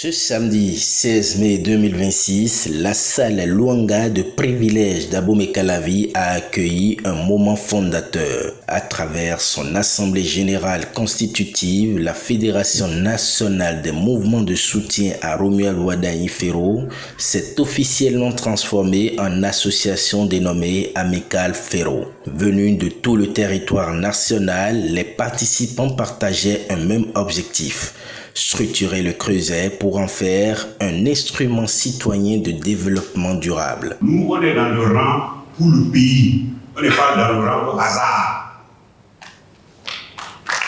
Ce samedi 16 mai 2026, la salle Luanga de privilège d'Abomey-Calavi a accueilli un moment fondateur. À travers son assemblée générale constitutive, la Fédération nationale des mouvements de soutien à Romuald Wardani Ferro s'est officiellement transformée en association dénommée Amicale Ferro. Venus de tout le territoire national, les participants partageaient un même objectif: structurer le Creuset pour en faire un instrument citoyen de développement durable. Nous, on est dans le rang pour le pays. On n'est pas dans le rang au hasard.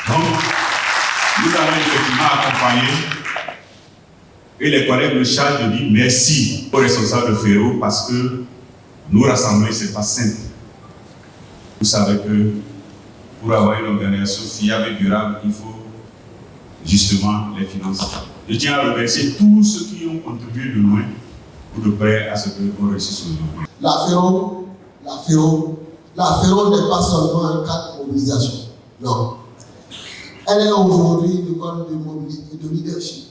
Donc, nous allons effectivement accompagner et les collègues me chargent de dire merci aux responsables de Ferro parce que nous rassembler, ce n'est pas simple. Vous savez que pour avoir une organisation fiable et durable, il faut justement les finances. Je tiens à remercier tous ceux qui ont contribué de loin ou de près à ce qu'on réussisse aujourd'hui. La Ferro n'est pas seulement un cadre de mobilisation. Non. Elle est aujourd'hui une école de mobilité, de leadership,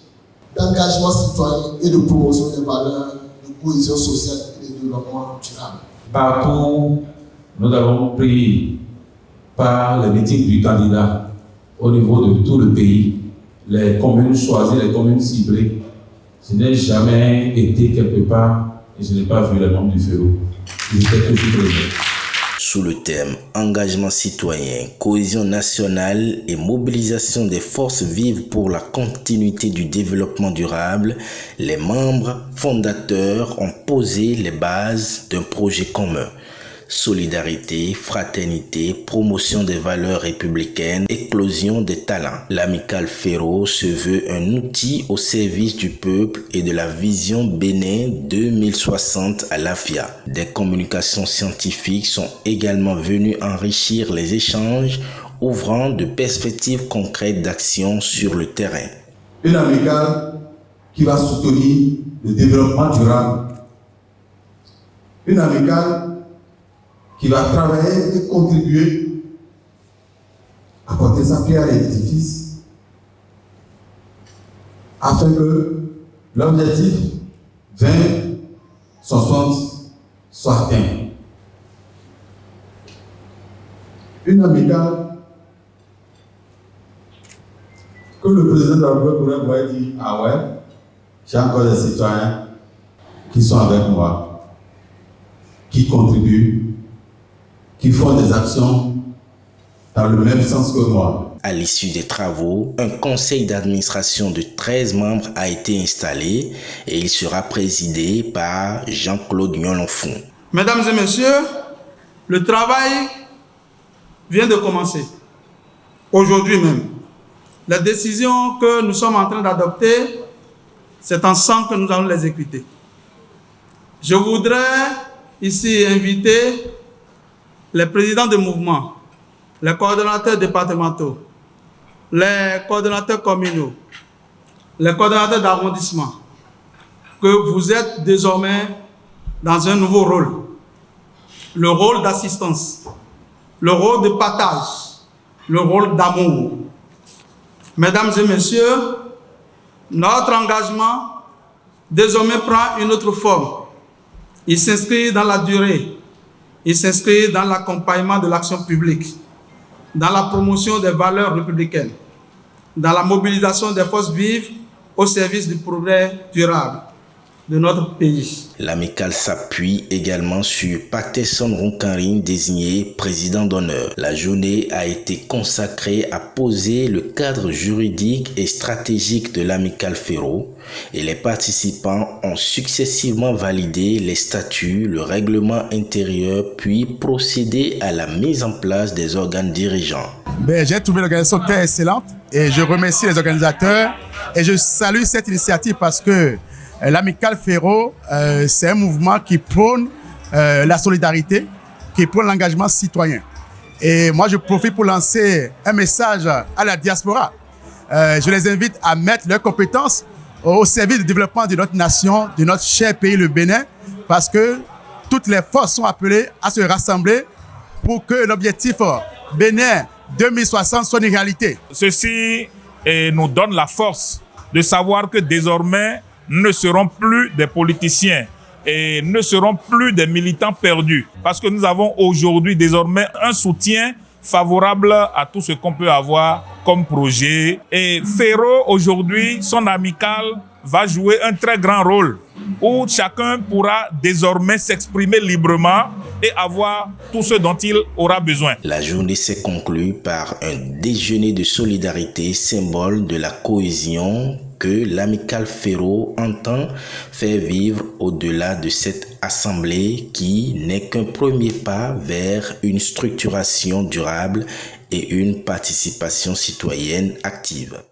d'engagement citoyen et de promotion des valeurs de cohésion sociale et de développement durable. Partout, nous avons pris par les meetings du candidat au niveau de tout le pays. Les communes choisies, les communes ciblées. Je n'ai jamais été quelque part et je n'ai pas vu les membres du Ferro. Ils étaient toujours présents. Sous le thème engagement citoyen, cohésion nationale et mobilisation des forces vives pour la continuité du développement durable, les membres fondateurs ont posé les bases d'un projet commun. Solidarité, fraternité, promotion des valeurs républicaines, éclosion des talents. L'Amicale Ferro se veut un outil au service du peuple et de la vision Bénin 2060 à l'AFIA. Des communications scientifiques sont également venues enrichir les échanges, ouvrant de perspectives concrètes d'action sur le terrain. Une amicale qui va soutenir le développement durable. Une amicale qui va travailler et contribuer à porter sa pierre à l'édifice afin que l'objectif 2060 soit atteint. Une amicale que le président de la République pourrait dire: ah ouais, j'ai encore des citoyens qui sont avec moi, qui contribuent, qui font des actions dans le même sens que moi. À l'issue des travaux, un conseil d'administration de 13 membres a été installé et il sera présidé par Jean-Claude Nyolonfon. Mesdames et messieurs, le travail vient de commencer. Aujourd'hui même. Les décisions que nous sommes en train d'adopter, c'est ensemble que nous allons les exécuter. Je voudrais ici inviter les présidents de mouvements, les coordonnateurs départementaux, les coordonnateurs communaux, les coordonnateurs d'arrondissement, que vous êtes désormais dans un nouveau rôle. Le rôle d'assistance, le rôle de partage, le rôle d'amour. Mesdames et messieurs, notre engagement désormais prend une autre forme. Il s'inscrit dans la durée. Il s'inscrit dans l'accompagnement de l'action publique, dans la promotion des valeurs républicaines, dans la mobilisation des forces vives au service du progrès durable de notre pays. L'amicale s'appuie également sur Paterson Ronkarin, désigné président d'honneur. La journée a été consacrée à poser le cadre juridique et stratégique de l'Amicale Ferro et les participants ont successivement validé les statuts, le règlement intérieur, puis procédé à la mise en place des organes dirigeants. J'ai trouvé l'organisation très excellente et je remercie les organisateurs et je salue cette initiative parce que l'Amicale Ferro, c'est un mouvement qui prône la solidarité, qui prône l'engagement citoyen. Et moi, je profite pour lancer un message à la diaspora. Je les invite à mettre leurs compétences au service du développement de notre nation, de notre cher pays, le Bénin, parce que toutes les forces sont appelées à se rassembler pour que l'objectif Bénin 2060 soit une réalité. Ceci nous donne la force de savoir que désormais, nous ne serons plus des politiciens et ne seront plus des militants perdus. Parce que nous avons aujourd'hui désormais un soutien favorable à tout ce qu'on peut avoir comme projet. Et Ferro, aujourd'hui, son amicale va jouer un très grand rôle où chacun pourra désormais s'exprimer librement et avoir tout ce dont il aura besoin. La journée s'est conclue par un déjeuner de solidarité, symbole de la cohésion que l'amicale Ferro entend faire vivre au-delà de cette assemblée qui n'est qu'un premier pas vers une structuration durable et une participation citoyenne active.